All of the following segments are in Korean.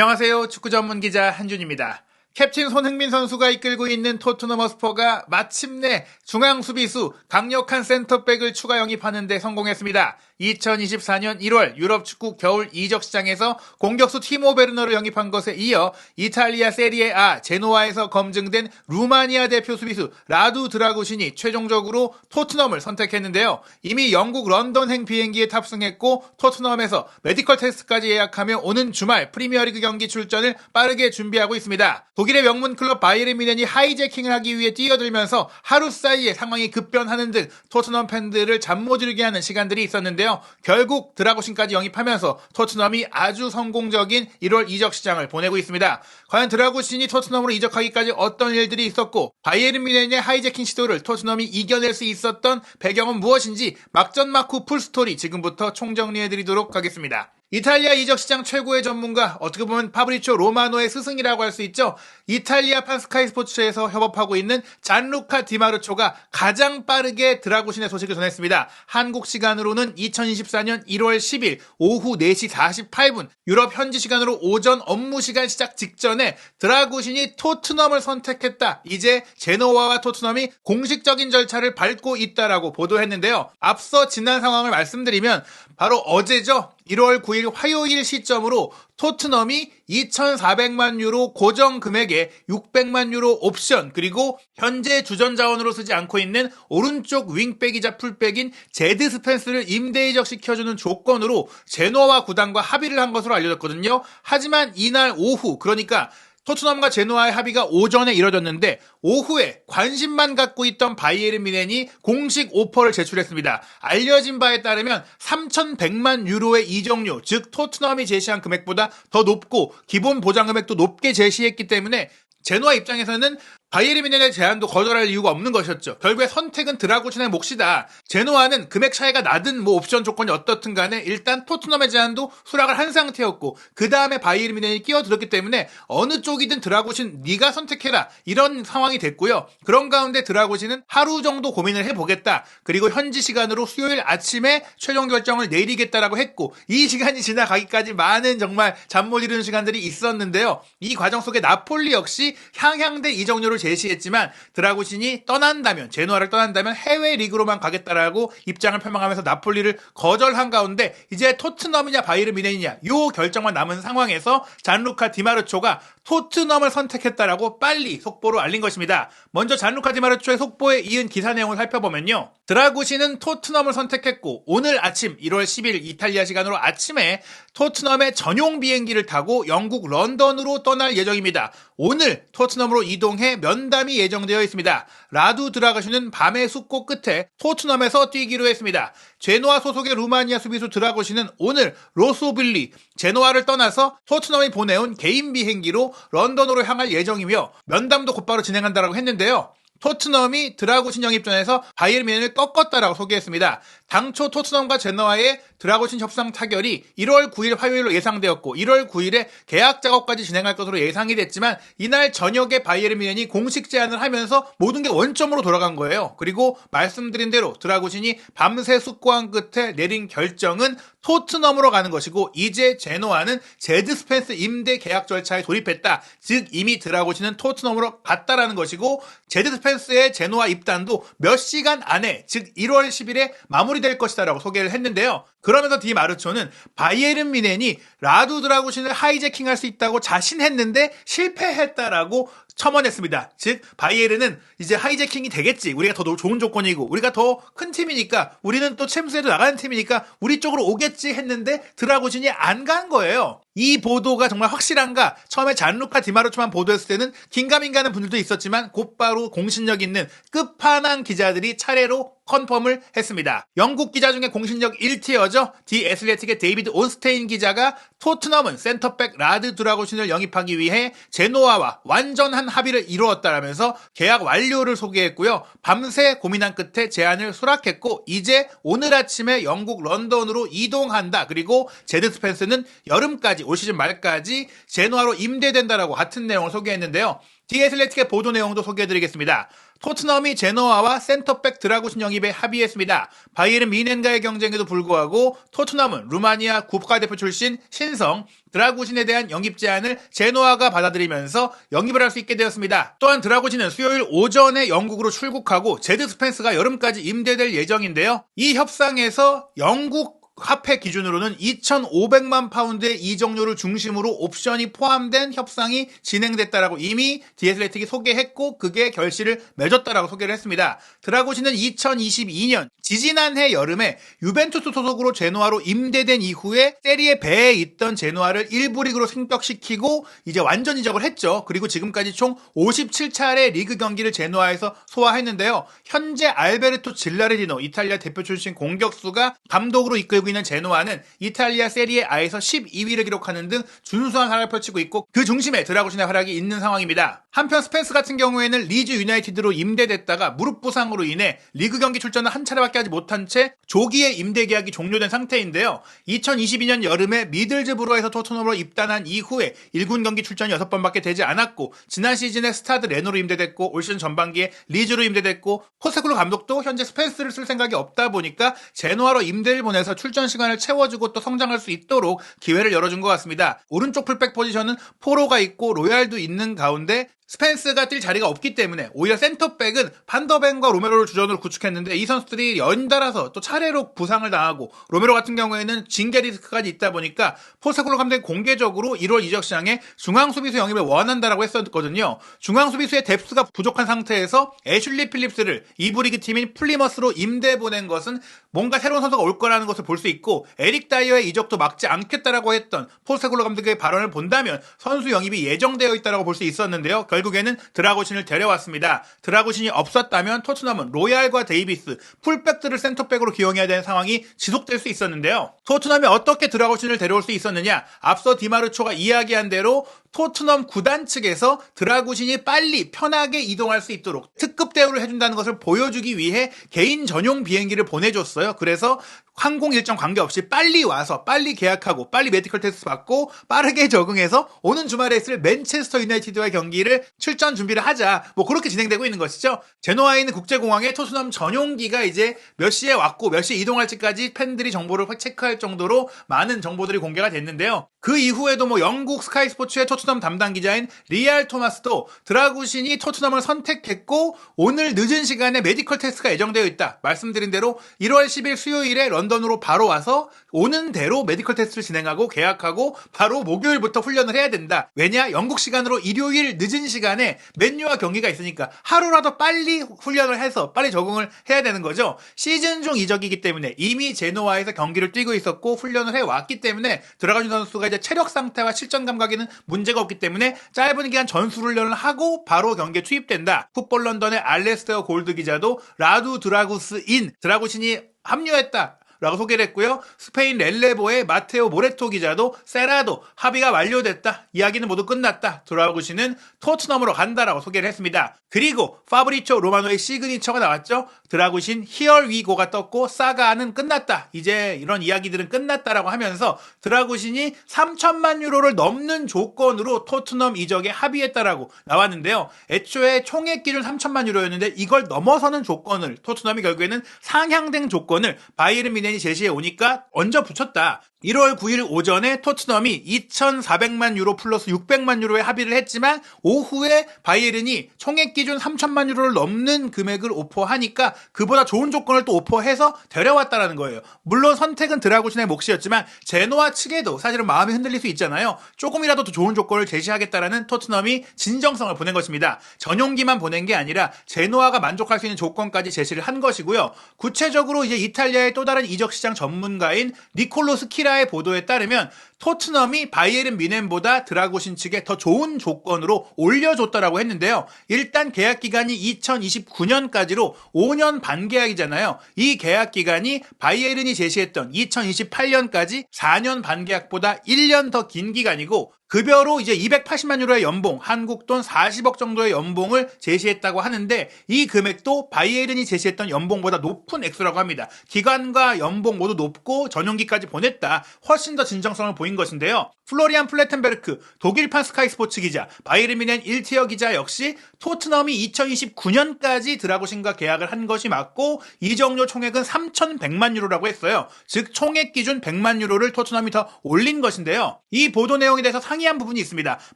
안녕하세요. 축구 전문 기자 한준입니다. 캡틴 손흥민 선수가 이끌고 있는 토트넘 허스퍼가 마침내 중앙 수비수 강력한 센터백을 추가 영입하는 데 성공했습니다. 2024년 1월 유럽 축구 겨울 이적 시장에서 공격수 티모 베르너를 영입한 것에 이어 이탈리아 세리에 A 제노아에서 검증된 루마니아 대표 수비수 라두 드라구신이 최종적으로 토트넘을 선택했는데요. 이미 영국 런던행 비행기에 탑승했고 토트넘에서 메디컬 테스트까지 예약하며 오는 주말 프리미어리그 경기 출전을 빠르게 준비하고 있습니다. 독일의 명문 클럽 바이에른 뮌헨이 하이제킹을 하기 위해 뛰어들면서 하루 사이에 상황이 급변하는 등 토트넘 팬들을 잠 못 이루게 하는 시간들이 있었는데요. 결국 드라구신까지 영입하면서 토트넘이 아주 성공적인 1월 이적 시장을 보내고 있습니다. 과연 드라구신이 토트넘으로 이적하기까지 어떤 일들이 있었고 바이에른 뮌헨의 하이제킹 시도를 토트넘이 이겨낼 수 있었던 배경은 무엇인지 막전막 후 풀스토리 지금부터 총정리해드리도록 하겠습니다. 이탈리아 이적시장 최고의 전문가, 어떻게 보면 파브리치오 로마노의 스승이라고 할 수 있죠. 이탈리아판 스카이 스포츠에서 협업하고 있는 잔루카 디마르초가 가장 빠르게 드라구신의 소식을 전했습니다. 한국 시간으로는 2024년 1월 10일 오후 4시 48분 유럽 현지 시간으로 오전 업무 시간 시작 직전에 드라구신이 토트넘을 선택했다. 이제 제노아와 토트넘이 공식적인 절차를 밟고 있다라고 보도했는데요. 앞서 지난 상황을 말씀드리면 바로 어제죠. 1월 9일 화요일 시점으로 토트넘이 2,400만 유로 고정 금액에 600만 유로 옵션 그리고 현재 주전 자원으로 쓰지 않고 있는 오른쪽 윙백이자 풀백인 제드 스펜스를 임대 이적시켜주는 조건으로 제노아와 구단과 합의를 한 것으로 알려졌거든요. 하지만 이날 오후 그러니까 토트넘과 제노아의 합의가 오전에 이뤄졌는데 오후에 관심만 갖고 있던 바이에른 뮌헨이 공식 오퍼를 제출했습니다. 알려진 바에 따르면 3,100만 유로의 이적료, 즉 토트넘이 제시한 금액보다 더 높고 기본 보장 금액도 높게 제시했기 때문에 제노아 입장에서는 바이에른 뮌헨의 제안도 거절할 이유가 없는 것이었죠. 결국에 선택은 드라구신의 몫이다. 제노아는 금액 차이가 나든 옵션 조건이 어떻든 간에 일단 토트넘의 제안도 수락을 한 상태였고 그 다음에 바이에른 뮌헨이 끼어들었기 때문에 어느 쪽이든 드라구신 네가 선택해라 이런 상황이 됐고요. 그런 가운데 드라구신은 하루 정도 고민을 해보겠다. 그리고 현지 시간으로 수요일 아침에 최종 결정을 내리겠다라고 했고 이 시간이 지나가기까지 많은 정말 잠 못 이루는 시간들이 있었는데요. 이 과정 속에 나폴리 역시 향향대 이적료를 제시했지만 드라구신이 떠난다면 제노아를 떠난다면 해외 리그로만 가겠다라고 입장을 표명하면서 나폴리를 거절한 가운데 이제 토트넘이냐 바이에른 뮌헨이냐 요 결정만 남은 상황에서 잔루카 디마르초가 토트넘을 선택했다라고 빨리 속보로 알린 것입니다. 먼저 잔루카 디마르초의 속보에 이은 기사 내용을 살펴보면요. 드라구신은 토트넘을 선택했고 오늘 아침 1월 10일 이탈리아 시간으로 아침에 토트넘의 전용 비행기를 타고 영국 런던으로 떠날 예정입니다. 오늘 토트넘으로 이동해 면담이 예정되어 있습니다. 라두 드라구신은 밤의 숙고 끝에 토트넘에서 뛰기로 했습니다. 제노아 소속의 루마니아 수비수 드라구신은 오늘 로소빌리 제노아를 떠나서 토트넘이 보내온 개인 비행기로 런던으로 향할 예정이며 면담도 곧바로 진행한다고 했는데요. 토트넘이 드라구신 영입전에서 바이에른 뮌헨을 꺾었다라고 소개했습니다. 당초 토트넘과 제노아의 드라구신 협상 타결이 1월 9일 화요일로 예상되었고 1월 9일에 계약 작업까지 진행할 것으로 예상이 됐지만 이날 저녁에 바이에른 뮌헨이 공식 제안을 하면서 모든 게 원점으로 돌아간 거예요. 그리고 말씀드린 대로 드라구신이 밤새 숙고한 끝에 내린 결정은 토트넘으로 가는 것이고 이제 제노아는 제드 스펜스 임대 계약 절차에 돌입했다. 즉 이미 드라구신은 토트넘으로 갔다라는 것이고 제드 스펜스의 제노아 입단도 몇 시간 안에 즉 1월 10일에 마무리될 것이다라고 소개를 했는데요. 그러면서 디마르초는 바이에른 뮌헨이 라두 드라구신을 하이제킹할 수 있다고 자신했는데 실패했다라고 첨언했습니다. 즉 바이에른은 이제 하이제킹이 되겠지. 우리가 더 좋은 조건이고 우리가 더 큰 팀이니까 우리는 또 챔스에도 나가는 팀이니까 우리 쪽으로 오겠지 했는데 드라구신이 안 간 거예요. 이 보도가 정말 확실한가? 처음에 잔루카 디마르초만 보도했을 때는 긴가민가하는 분들도 있었지만 곧바로 공신력 있는 끝판왕 기자들이 차례로 컨펌을 했습니다. 영국 기자 중에 공신력 1티어죠. 디 애슬레틱의 데이비드 온스테인 기자가 토트넘은 센터백 라드 드라구신을 영입하기 위해 제노아와 완전한 합의를 이루었다라면서 계약 완료를 소개했고요. 밤새 고민한 끝에 제안을 수락했고 이제 오늘 아침에 영국 런던으로 이동한다. 그리고 제드 스펜스는 여름까지 올 시즌 말까지 제노아로 임대된다라고 같은 내용을 소개했는데요. 디 애슬레틱의 보도 내용도 소개해드리겠습니다. 토트넘이 제노아와 센터백 드라구신 영입에 합의했습니다. 바이에른 뮌헨과의 경쟁에도 불구하고 토트넘은 루마니아 국가대표 출신 신성 드라구신에 대한 영입 제안을 제노아가 받아들이면서 영입을 할 수 있게 되었습니다. 또한 드라구신은 수요일 오전에 영국으로 출국하고 제드 스펜스가 여름까지 임대될 예정인데요. 이 협상에서 영국 화폐 기준으로는 2,500만 파운드의 이적료를 중심으로 옵션이 포함된 협상이 진행됐다라고 이미 디애슬레틱이 소개했고 그게 결실을 맺었다라고 소개를 했습니다. 드라구신은 2022년 지지난해 여름에 유벤투스 소속으로 제노아로 임대된 이후에 세리에 B에 있던 제노아를 1부 리그로 승격시키고 이제 완전 이적을 했죠. 그리고 지금까지 총 57차례 리그 경기를 제노아에서 소화했는데요. 현재 알베르토 질라르디노 이탈리아 대표 출신 공격수가 감독으로 이끌고 있는 제노아는 이탈리아 세리에 A에서 12위를 기록하는 등 준수한 활약을 펼치고 있고 그 중심에 드라구신의 활약이 있는 상황입니다. 한편 스펜스 같은 경우에는 리즈 유나이티드로 임대됐다가 무릎 부상으로 인해 리그 경기 출전을 한 차례밖에 하지 못한 채 조기에 임대 계약이 종료된 상태인데요. 2022년 여름에 미들즈브로에서 토트넘으로 입단한 이후에 1군 경기 출전이 6번밖에 되지 않았고 지난 시즌에 스타드 레노로 임대됐고 올 시즌 전반기에 리즈로 임대됐고 포세클로 감독도 현재 스펜스를 쓸 생각이 없다 보니까 제노아로 임대를 보내서 출전 시간을 채워주고 또 성장할 수 있도록 기회를 열어준 것 같습니다. 오른쪽 풀백 포지션은 포로가 있고 로얄도 있는 가운데 스펜스가 뛸 자리가 없기 때문에 오히려 센터백은 판더벤과 로메로를 주전으로 구축했는데 이 선수들이 연달아서 또 차례로 부상을 당하고 로메로 같은 경우에는 징계 리스크까지 있다 보니까 포스테코글로 감독이 공개적으로 1월 이적 시장에 중앙 수비수 영입을 원한다라고 했었거든요. 중앙 수비수의 뎁스가 부족한 상태에서 애슐리 필립스를 2부 리그 팀인 플리머스로 임대 보낸 것은 뭔가 새로운 선수가 올 거라는 것을 볼 수 있고 에릭 다이어의 이적도 막지 않겠다라고 했던 포스테코글로 감독의 발언을 본다면 선수 영입이 예정되어 있다라고 볼 수 있었는데요. 결국에는 드라구신을 데려왔습니다. 드라구신이 없었다면 토트넘은 로얄과 데이비스, 풀백들을 센터백으로 기용해야 되는 상황이 지속될 수 있었는데요. 토트넘이 어떻게 드라구신을 데려올 수 있었느냐? 앞서 디마르초가 이야기한 대로 토트넘 구단 측에서 드라구신이 빨리 편하게 이동할 수 있도록 특급 대우를 해준다는 것을 보여주기 위해 개인 전용 비행기를 보내줬어요. 그래서 항공 일정 관계없이 빨리 와서 빨리 계약하고 빨리 메디컬 테스트 받고 빠르게 적응해서 오는 주말에 있을 맨체스터 유나이티드와의 경기를 출전 준비를 하자. 뭐 그렇게 진행되고 있는 것이죠. 제노아에 있는 국제공항에 토트넘 전용기가 이제 몇 시에 왔고 몇 시에 이동할지까지 팬들이 정보를 체크할 정도로 많은 정보들이 공개가 됐는데요. 그 이후에도 뭐 영국 스카이 스포츠의 토트넘 담당 기자인 리알 토마스도 드라구신이 토트넘을 선택했고 오늘 늦은 시간에 메디컬 테스트가 예정되어 있다. 말씀드린 대로 1월 10일 수요일에 런던으로 바로 와서 오는 대로 메디컬 테스트를 진행하고 계약하고 바로 목요일부터 훈련을 해야 된다. 왜냐? 영국 시간으로 일요일 늦은 시간에 맨유와 경기가 있으니까 하루라도 빨리 훈련을 해서 빨리 적응을 해야 되는 거죠. 시즌 중 이적이기 때문에 이미 제노아에서 경기를 뛰고 있었고 훈련을 해왔기 때문에 드라구신 선수가 이제 체력 상태와 실전 감각에는 문제가 없기 때문에 짧은 기간 전술 훈련을 하고 바로 경기에 투입된다. 풋볼 런던의 알레스테어 골드 기자도 라두 드라구스인 드라구신이 합류했다. 라고 소개를 했고요. 스페인 렐레보의 마테오 모레토 기자도 세라도 합의가 완료됐다. 이야기는 모두 끝났다. 드라구신은 토트넘으로 간다라고 소개를 했습니다. 그리고 파브리초 로마노의 시그니처가 나왔죠. 드라구신 히얼 위고가 떴고 사가는 끝났다. 이제 이런 이야기들은 끝났다라고 하면서 드라구신이 3천만 유로를 넘는 조건으로 토트넘 이적에 합의했다라고 나왔는데요. 애초에 총액 기준 3천만 유로였는데 이걸 넘어서는 조건을 토트넘이 결국에는 상향된 조건을 바이에른 뮌헨이 제시해 오니까 얹어 붙였다. 1월 9일 오전에 토트넘이 2,400만 유로 플러스 600만 유로에 합의를 했지만 오후에 바이에른이 총액 기준 3천만 유로를 넘는 금액을 오퍼하니까 그보다 좋은 조건을 또 오퍼해서 데려왔다라는 거예요. 물론 선택은 드라구신의 몫이었지만 제노아 측에도 사실은 마음이 흔들릴 수 있잖아요. 조금이라도 더 좋은 조건을 제시하겠다라는 토트넘이 진정성을 보낸 것입니다. 전용기만 보낸 게 아니라 제노아가 만족할 수 있는 조건까지 제시를 한 것이고요. 구체적으로 이제 이탈리아의 또 다른 이적 시장 전문가인 니콜로 스키라의 보도에 따르면 토트넘이 바이에른 뮌헨보다 드라구신 측에 더 좋은 조건으로 올려줬다라고 했는데요. 일단 계약 기간이 2029년까지로 5년 반 계약이잖아요. 이 계약 기간이 바이에른이 제시했던 2028년까지 4년 반 계약보다 1년 더 긴 기간이고 급여로 이제 280만 유로의 연봉, 한국 돈 40억 정도의 연봉을 제시했다고 하는데 이 금액도 바이에른이 제시했던 연봉보다 높은 액수라고 합니다. 기간과 연봉 모두 높고 전용기까지 보냈다. 훨씬 더 진정성을 보인 보인 것인데요. 플로리안 플레텐베르크 독일판 스카이 스포츠 기자, 바이에른 뮌헨 1티어 기자 역시 토트넘이 2029년까지 드라구신과 계약을 한 것이 맞고 이적료 총액은 3,100만 유로라고 했어요. 즉 총액 기준 100만 유로를 토트넘이 더 올린 것인데요. 이 보도 내용에 대해서 상이한 부분이 있습니다.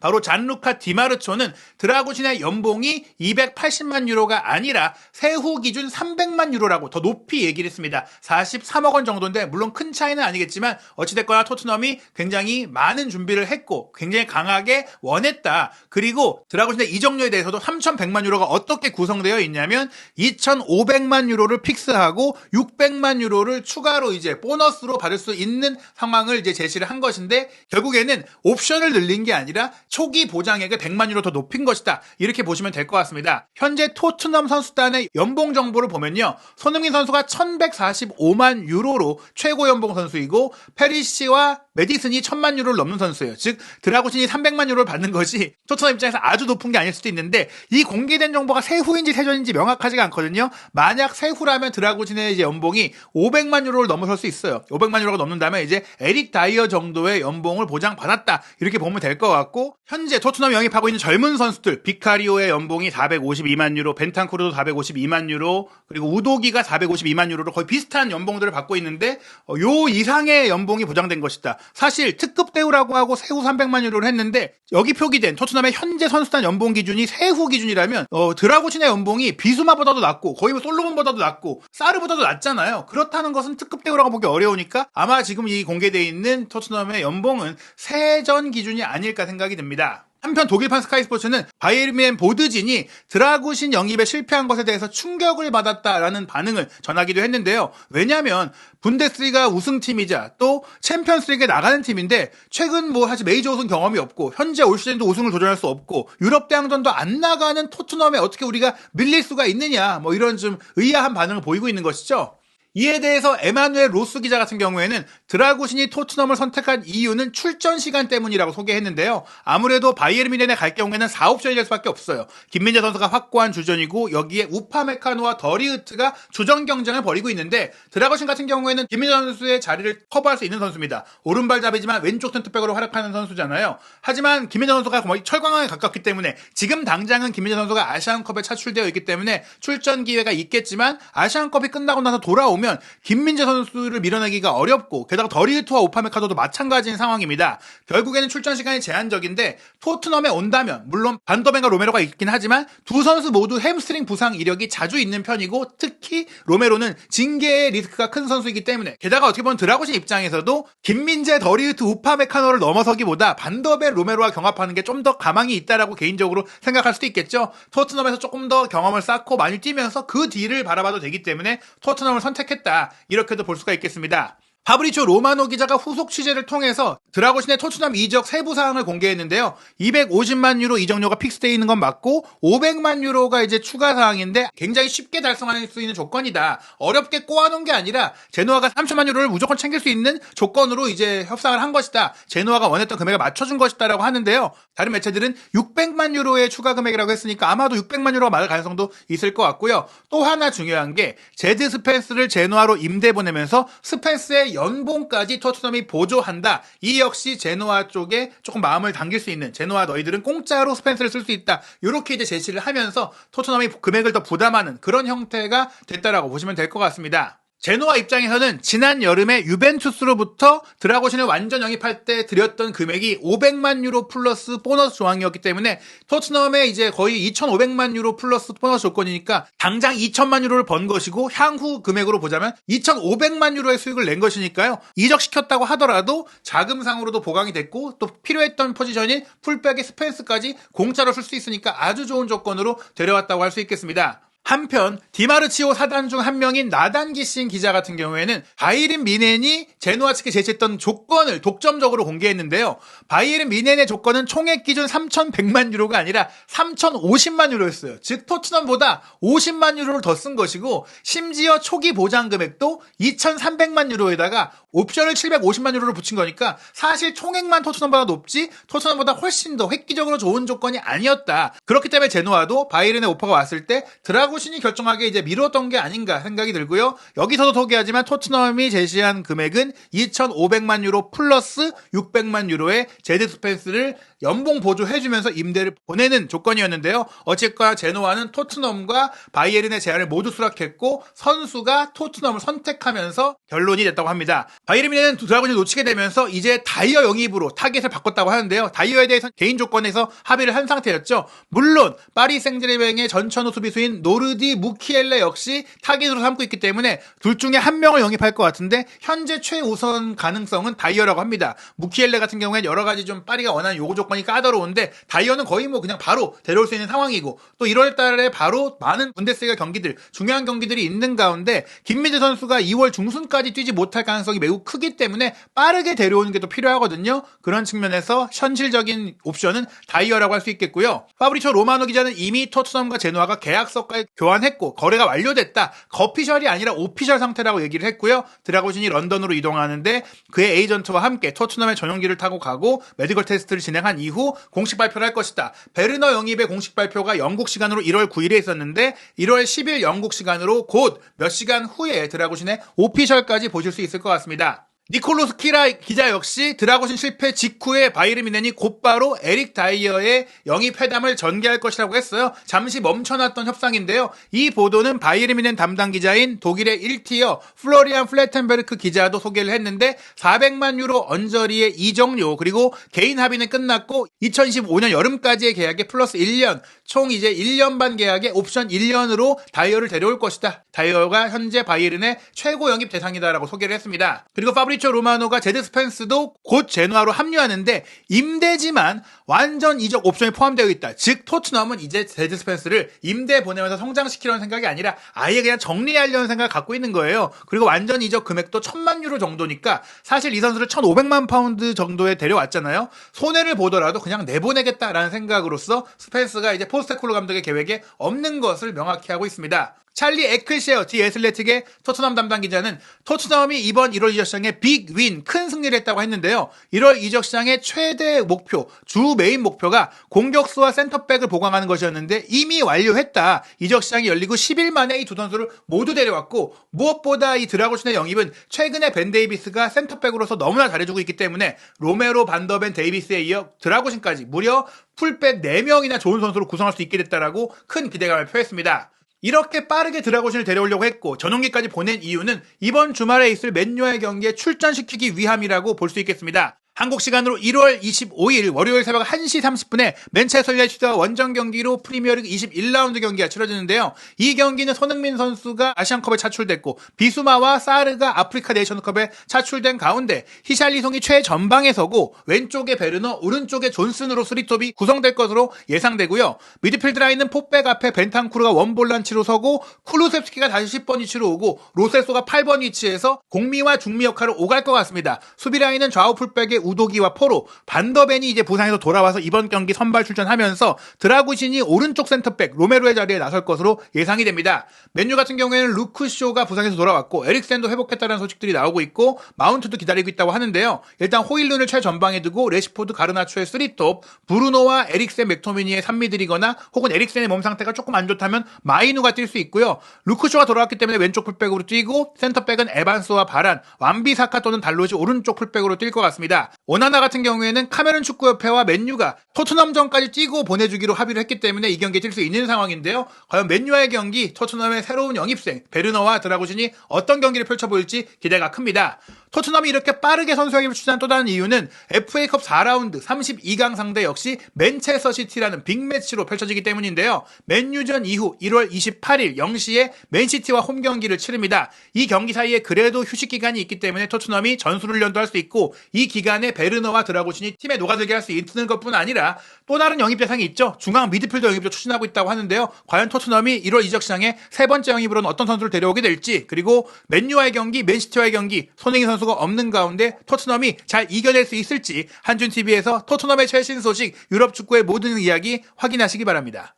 바로 잔루카 디마르초는 드라구신의 연봉이 280만 유로가 아니라 세후 기준 300만 유로라고 더 높이 얘기를 했습니다. 43억 원 정도인데 물론 큰 차이는 아니겠지만 어찌됐거나 토트넘이 굉장히 많은 준비를 했고 굉장히 강하게 원했다. 그리고 드라구신의 이적료에 대해서도 3,100만 유로가 어떻게 구성되어 있냐면 2,500만 유로를 픽스하고 600만 유로를 추가로 이제 보너스로 받을 수 있는 상황을 이제 제시를 한 것인데 결국에는 옵션을 늘린 게 아니라 초기 보장액을 100만 유로 더 높인 것이다. 이렇게 보시면 될 것 같습니다. 현재 토트넘 선수단의 연봉 정보를 보면요. 손흥민 선수가 1,145만 유로로 최고 연봉 선수이고 페리시치와 메디슨이 1,000만 유로를 넘는 선수예요. 즉 드라구신이 300만 유로를 받는 것이 토트넘 입장에서 아주 높은 게 아닐 수도 있는데 이 공개된 정보가 세후인지 세전인지 명확하지가 않거든요. 만약 세후라면 드라구신의 이제 연봉이 500만 유로를 넘어설 수 있어요. 500만 유로가 넘는다면 이제 에릭 다이어 정도의 연봉을 보장받았다. 이렇게 보면 될 것 같고 현재 토트넘이 영입하고 있는 젊은 선수들 비카리오의 연봉이 452만 유로, 벤탄쿠르도 452만 유로, 그리고 우도기가 452만 유로로 거의 비슷한 연봉들을 받고 있는데 요 이상의 연봉이 보장된 것이다. 사실 특급 대우라고 하고 세후 300만 유로를 했는데 여기 표기된 토트넘의 현재 선수단 연봉 기준이 세후 기준이라면 드라구신의 연봉이 비수마보다도 낮고 거의 뭐 솔로몬보다도 낮고 사르보다도 낮잖아요. 그렇다는 것은 특급 대우라고 보기 어려우니까 아마 지금 이 공개되어 있는 토트넘의 연봉은 세전 기준이 아닐까 생각이 듭니다. 한편 독일판 스카이 스포츠는 바이에른 뮌헨 보드진이 드라구신 영입에 실패한 것에 대해서 충격을 받았다라는 반응을 전하기도 했는데요. 왜냐하면 분데스리가 우승팀이자 또 챔피언스리그에 나가는 팀인데 최근 사실 메이저 우승 경험이 없고 현재 올 시즌도 우승을 도전할 수 없고 유럽 대항전도 안 나가는 토트넘에 어떻게 우리가 밀릴 수가 있느냐 이런 좀 의아한 반응을 보이고 있는 것이죠. 이에 대해서 에마누엘 로스 기자 같은 경우에는 드라구신이 토트넘을 선택한 이유는 출전 시간 때문이라고 소개했는데요. 아무래도 바이에른 뮌헨에 갈 경우에는 4옵션이 될 수밖에 없어요. 김민재 선수가 확고한 주전이고 여기에 우파메카노와 더리흐트가 주전 경쟁을 벌이고 있는데 드라구신 같은 경우에는 김민재 선수의 자리를 커버할 수 있는 선수입니다. 오른발잡이지만 왼쪽 센터백으로 활약하는 선수잖아요. 하지만 김민재 선수가 거의 철광왕에 가깝기 때문에 지금 당장은 김민재 선수가 아시안컵에 차출되어 있기 때문에 출전 기회가 있겠지만 아시안컵이 끝나고 나서 돌아오면 김민재 선수를 밀어내기가 어렵고 게다가 더리흐트와 오파메카도도 마찬가지인 상황입니다. 결국에는 출전 시간이 제한적인데 토트넘에 온다면 물론 반더벤과 로메로가 있긴 하지만 두 선수 모두 햄스트링 부상 이력이 자주 있는 편이고 특히 로메로는 징계의 리스크가 큰 선수이기 때문에 게다가 어떻게 보면 드라구신 입장에서도 김민재, 더리흐트, 우파메카노를 넘어서기보다 반더벤, 로메로와 경합하는 게 좀 더 가망이 있다라고 개인적으로 생각할 수도 있겠죠. 토트넘에서 조금 더 경험을 쌓고 많이 뛰면서 그 뒤를 바라봐도 되기 때문에 토트넘을 선택했다. 이렇게도 볼 수가 있겠습니다. 파브리치오 로마노 기자가 후속 취재를 통해서 드라구신의 토트넘 이적 세부 사항을 공개했는데요. 250만 유로 이적료가 픽스되어 있는 건 맞고 500만 유로가 이제 추가 사항인데 굉장히 쉽게 달성할 수 있는 조건이다. 어렵게 꼬아놓은 게 아니라 제노아가 30만 유로를 무조건 챙길 수 있는 조건으로 이제 협상을 한 것이다. 제노아가 원했던 금액을 맞춰준 것이다라고 하는데요. 다른 매체들은 600만 유로의 추가 금액이라고 했으니까 아마도 600만 유로가 맞을 가능성도 있을 것 같고요. 또 하나 중요한 게 제드 스펜스를 제노아로 임대 보내면서 스펜스의 연봉까지 토트넘이 보조한다. 이 역시 제노아 쪽에 조금 마음을 당길 수 있는 제노아 너희들은 공짜로 스펜스를 쓸 수 있다. 이렇게 이제 제시를 하면서 토트넘이 금액을 더 부담하는 그런 형태가 됐다라고 보시면 될 것 같습니다. 제노아 입장에서는 지난 여름에 유벤투스로부터 드라구신을 완전 영입할 때 드렸던 금액이 500만 유로 플러스 보너스 조항이었기 때문에 토트넘에 이제 거의 2,500만 유로 플러스 보너스 조건이니까 당장 2,000만 유로를 번 것이고 향후 금액으로 보자면 2,500만 유로의 수익을 낸 것이니까요. 이적시켰다고 하더라도 자금상으로도 보강이 됐고 또 필요했던 포지션인 풀백의 스펜스까지 공짜로 쓸 수 있으니까 아주 좋은 조건으로 데려왔다고 할 수 있겠습니다. 한편 디마르치오 사단 중 한 명인 나단 기신 기자 같은 경우에는 바이에른 뮌헨이 제노아 측에 제시했던 조건을 독점적으로 공개했는데요. 바이에른 뮌헨의 조건은 총액 기준 3,100만 유로가 아니라 3,050만 유로였어요. 즉 토트넘보다 50만 유로를 더 쓴 것이고 심지어 초기 보장 금액도 2,300만 유로에다가 옵션을 750만 유로를 붙인 거니까 사실 총액만 토트넘보다 높지 토트넘보다 훨씬 더 획기적으로 좋은 조건이 아니었다. 그렇기 때문에 제노아도 바이에른의 오퍼가 왔을 때 드라구 드라구신이 결정하게 이제 미뤘던 게 아닌가 생각이 들고요. 여기서도 소개하지만 토트넘이 제시한 금액은 2,500만 유로 플러스 600만 유로의 제드 스펜스를 연봉 보조해주면서 임대를 보내는 조건이었는데요. 어쨌거나 제노아는 토트넘과 바이에른의 제안을 모두 수락했고 선수가 토트넘을 선택하면서 결론이 됐다고 합니다. 바이에른은 드라구신을 놓치게 되면서 이제 다이어 영입으로 타겟을 바꿨다고 하는데요. 다이어에 대해서 개인 조건에서 합의를 한 상태였죠. 물론 파리 생제르맹의 전천후 수비수인 노르디 무키엘레 역시 타겟으로 삼고 있기 때문에 둘 중에 한 명을 영입할 것 같은데 현재 최우선 가능성은 다이어라고 합니다. 무키엘레 같은 경우에는 여러 가지 좀 파리가 원하는 요구 조건이 까다로운데 다이어는 거의 뭐 그냥 바로 데려올 수 있는 상황이고 또 1월 달에 바로 많은 분데스리가 경기들, 중요한 경기들이 있는 가운데 김민재 선수가 2월 중순까지 뛰지 못할 가능성이 매우 크기 때문에 빠르게 데려오는 게 또 필요하거든요. 그런 측면에서 현실적인 옵션은 다이어라고 할 수 있겠고요. 파브리초 로마노 기자는 이미 토트넘과 제노아가 계약서까지 교환했고 거래가 완료됐다. 거피셜이 아니라 오피셜 상태라고 얘기를 했고요. 드라구신이 런던으로 이동하는데 그의 에이전트와 함께 토트넘의 전용기를 타고 가고 메디컬 테스트를 진행한 이후 공식 발표를 할 것이다. 베르너 영입의 공식 발표가 영국 시간으로 1월 9일에 있었는데 1월 10일 영국 시간으로 곧 몇 시간 후에 드라구신의 오피셜까지 보실 수 있을 것 같습니다. 니콜로 스키라 기자 역시 드라구신 실패 직후에 바이에른 뮌헨이 곧바로 에릭 다이어의 영입 회담을 전개할 것이라고 했어요. 잠시 멈춰놨던 협상인데요. 이 보도는 바이에른 뮌헨 담당 기자인 독일의 1티어 플로리안 플레텐베르크 기자도 소개를 했는데 400만 유로 언저리의 이적료 그리고 개인 합의는 끝났고 2025년 여름까지의 계약에 플러스 1년 총 이제 1년 반 계약에 옵션 1년으로 다이어를 데려올 것이다. 다이어가 현재 바이에른의 최고 영입 대상이다라고 소개를 했습니다. 그리고 파브리초 로마노가 제드 스펜스도 곧 제노아로 합류하는데 임대지만 완전 이적 옵션이 포함되어 있다. 즉 토트넘은 이제 제드 스펜스를 임대 보내면서 성장시키려는 생각이 아니라 아예 그냥 정리하려는 생각을 갖고 있는 거예요. 그리고 완전 이적 금액도 1,000만 유로 정도니까 사실 이 선수를 1,500만 파운드 정도에 데려왔잖아요. 손해를 보더라도 그냥 내보내겠다라는 생각으로서 스펜스가 이제 포스테코글루 감독의 계획에 없는 것을 명확히 하고 있습니다. 찰리 에클셰어 디 애슬레틱의 토트넘 담당 기자는 토트넘이 이번 1월 이적 시장에 빅윈, 큰 승리를 했다고 했는데요. 1월 이적 시장의 최대 목표, 주 메인 목표가 공격수와 센터백을 보강하는 것이었는데 이미 완료했다. 이적 시장이 열리고 10일 만에 이 두 선수를 모두 데려왔고 무엇보다 이 드라구신의 영입은 최근에 벤 데이비스가 센터백으로서 너무나 잘해주고 있기 때문에 로메로, 반더벤, 데이비스에 이어 드라구신까지 무려 풀백 4명이나 좋은 선수로 구성할 수 있게 됐다라고 큰 기대감을 표했습니다. 이렇게 빠르게 드라구신을 데려오려고 했고 전용기까지 보낸 이유는 이번 주말에 있을 맨유와의 경기에 출전시키기 위함이라고 볼 수 있겠습니다. 한국 시간으로 1월 25일 월요일 새벽 1시 30분에 맨체스터 유나이티드와 원정 경기로 프리미어리그 21라운드 경기가 치러지는데요. 이 경기는 손흥민 선수가 아시안컵에 차출됐고 비수마와 사르가 아프리카 네이션컵에 차출된 가운데 히샬리송이 최전방에 서고 왼쪽에 베르너, 오른쪽에 존슨으로 스리톱이 구성될 것으로 예상되고요. 미드필드 라인은 포백 앞에 벤탄쿠르가 원볼란치로 서고 쿠루셉스키가 다시 10번 위치로 오고 로세소가 8번 위치에서 공미와 중미 역할을 오갈 것 같습니다. 수비 라인은 좌우 풀백의 우도기와 포로, 반더벤이 이제 부상에서 돌아와서 이번 경기 선발 출전하면서 드라구신이 오른쪽 센터백 로메로의 자리에 나설 것으로 예상이 됩니다. 맨유 같은 경우에는 루크쇼가 부상에서 돌아왔고 에릭센도 회복했다는 소식들이 나오고 있고 마운트도 기다리고 있다고 하는데요. 일단 호일룬을 최전방에 두고 레시포드, 가르나초의 3톱, 브루노와 에릭센, 맥토미니의 3미들이거나 혹은 에릭센의 몸 상태가 조금 안 좋다면 마이누가 뛸 수 있고요. 루크쇼가 돌아왔기 때문에 왼쪽 풀백으로 뛰고 센터백은 에반스와 바란, 완비사카 또는 달롯이 오른쪽 풀백으로 뛸 것 같습니다. 오나나 같은 경우에는 카메룬 축구협회와 맨유가 토트넘전까지 뛰고 보내주기로 합의를 했기 때문에 이 경기에 뛸 수 있는 상황인데요. 과연 맨유와의 경기, 토트넘의 새로운 영입생 베르너와 드라구신이 어떤 경기를 펼쳐보일지 기대가 큽니다. 토트넘이 이렇게 빠르게 선수 영입을 추진한 또 다른 이유는 FA컵 4라운드 32강 상대 역시 맨체스터 시티라는 빅매치로 펼쳐지기 때문인데요. 맨유전 이후 1월 28일 0시에 맨시티와 홈 경기를 치릅니다. 이 경기 사이에 그래도 휴식 기간이 있기 때문에 토트넘이 전술훈련도 할 수 있고 이 기간에 베르너와 드라구신이 팀에 녹아들게 할 수 있는 것뿐 아니라 또 다른 영입 대상이 있죠. 중앙 미드필더 영입도 추진하고 있다고 하는데요. 과연 토트넘이 1월 이적 시장에 세 번째 영입으로는 어떤 선수를 데려오게 될지, 그리고 맨유와의 경기, 맨시티와의 경기 손흥민 선수가 없는 가운데 토트넘이 잘 이겨낼 수 있을지 한준TV에서 토트넘의 최신 소식, 유럽 축구의 모든 이야기 확인하시기 바랍니다.